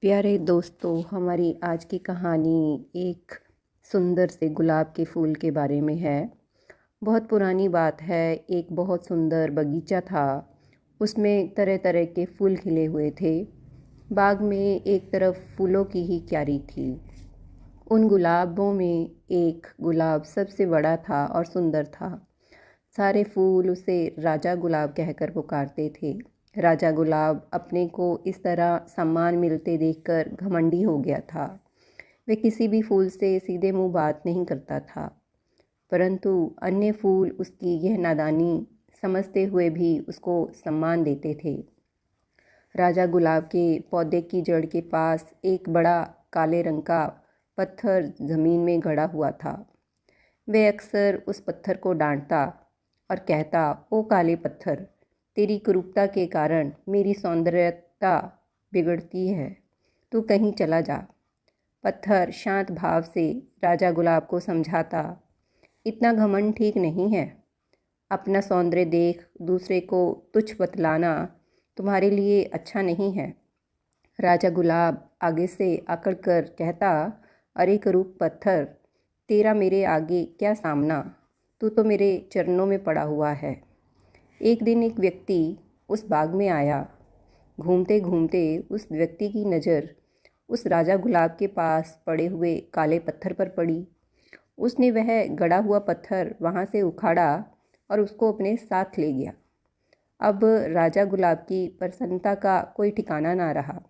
प्यारे दोस्तों, हमारी आज की कहानी एक सुंदर से गुलाब के फूल के बारे में है। बहुत पुरानी बात है। एक बहुत सुंदर बगीचा था। उसमें तरह तरह के फूल खिले हुए थे। बाग में एक तरफ फूलों की ही क्यारी थी। उन गुलाबों में एक गुलाब सबसे बड़ा था और सुंदर था। सारे फूल उसे राजा गुलाब कहकर पुकारते थे। राजा गुलाब अपने को इस तरह सम्मान मिलते देखकर घमंडी हो गया था। वह किसी भी फूल से सीधे मुंह बात नहीं करता था, परंतु अन्य फूल उसकी यह नादानी समझते हुए भी उसको सम्मान देते थे। राजा गुलाब के पौधे की जड़ के पास एक बड़ा काले रंग का पत्थर ज़मीन में गड़ा हुआ था। वह अक्सर उस पत्थर को डांटता और कहता, ओ काले पत्थर, तेरी कुरूपता के कारण मेरी सौंदर्यता बिगड़ती है। तू कहीं चला जा। पत्थर शांत भाव से राजा गुलाब को समझाता, इतना घमंड ठीक नहीं है। अपना सौंदर्य देख दूसरे को तुच्छ बतलाना तुम्हारे लिए अच्छा नहीं है। राजा गुलाब आगे से अकड़ कर कहता, अरे कुरूप पत्थर, तेरा मेरे आगे क्या सामना। तू तो मेरे चरणों में पड़ा हुआ है। एक दिन एक व्यक्ति उस बाग में आया। घूमते घूमते उस व्यक्ति की नज़र उस राजा गुलाब के पास पड़े हुए काले पत्थर पर पड़ी। उसने वह गड़ा हुआ पत्थर वहाँ से उखाड़ा और उसको अपने साथ ले गया। अब राजा गुलाब की प्रसन्नता का कोई ठिकाना ना रहा।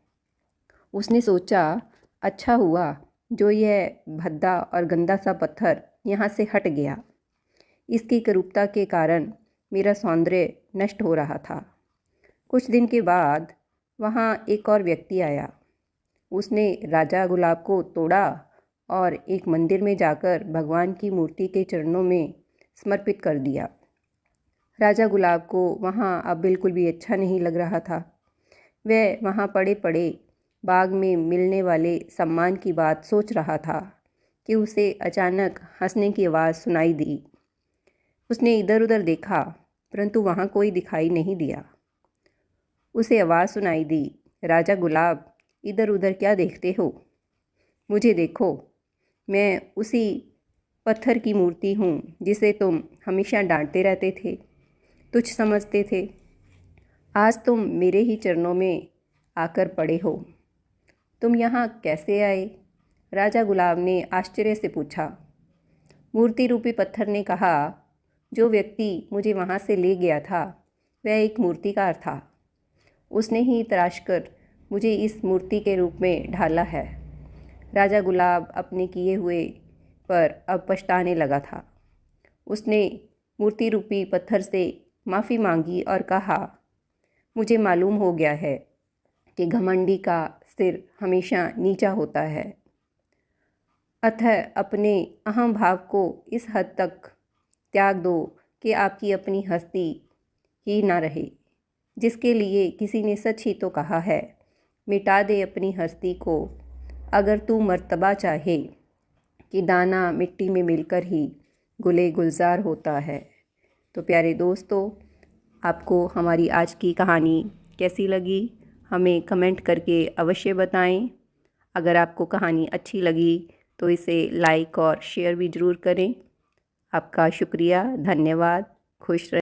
उसने सोचा, अच्छा हुआ जो यह भद्दा और गंदा सा पत्थर यहाँ से हट गया। इसकी करूपता के कारण मेरा सौंदर्य नष्ट हो रहा था। कुछ दिन के बाद वहाँ एक और व्यक्ति आया। उसने राजा गुलाब को तोड़ा और एक मंदिर में जाकर भगवान की मूर्ति के चरणों में समर्पित कर दिया। राजा गुलाब को वहाँ अब बिल्कुल भी अच्छा नहीं लग रहा था। वह वहाँ पड़े पड़े बाग में मिलने वाले सम्मान की बात सोच रहा था कि उसे अचानक हंसने की आवाज़ सुनाई दी। उसने इधर उधर देखा, परंतु वहाँ कोई दिखाई नहीं दिया। उसे आवाज़ सुनाई दी, राजा गुलाब, इधर उधर क्या देखते हो? मुझे देखो, मैं उसी पत्थर की मूर्ति हूँ जिसे तुम हमेशा डांटते रहते थे, तुच्छ समझते थे। आज तुम मेरे ही चरणों में आकर पड़े हो। तुम यहाँ कैसे आए? राजा गुलाब ने आश्चर्य से पूछा। मूर्ति रूपी पत्थर ने कहा, जो व्यक्ति मुझे वहाँ से ले गया था वह एक मूर्तिकार था। उसने ही तराश कर मुझे इस मूर्ति के रूप में ढाला है। राजा गुलाब अपने किए हुए पर अब पछताने लगा था। उसने मूर्ति रूपी पत्थर से माफ़ी मांगी और कहा, मुझे मालूम हो गया है कि घमंडी का सिर हमेशा नीचा होता है। अतः अपने अहम भाव को इस हद तक त्याग दो कि आपकी अपनी हस्ती ही ना रहे। जिसके लिए किसी ने सच ही तो कहा है, मिटा दे अपनी हस्ती को अगर तू मर्तबा चाहे, कि दाना मिट्टी में मिलकर ही गुले गुलजार होता है। तो प्यारे दोस्तों, आपको हमारी आज की कहानी कैसी लगी हमें कमेंट करके अवश्य बताएं। अगर आपको कहानी अच्छी लगी तो इसे लाइक और शेयर भी ज़रूर करें। आपका शुक्रिया, धन्यवाद। खुश रहें।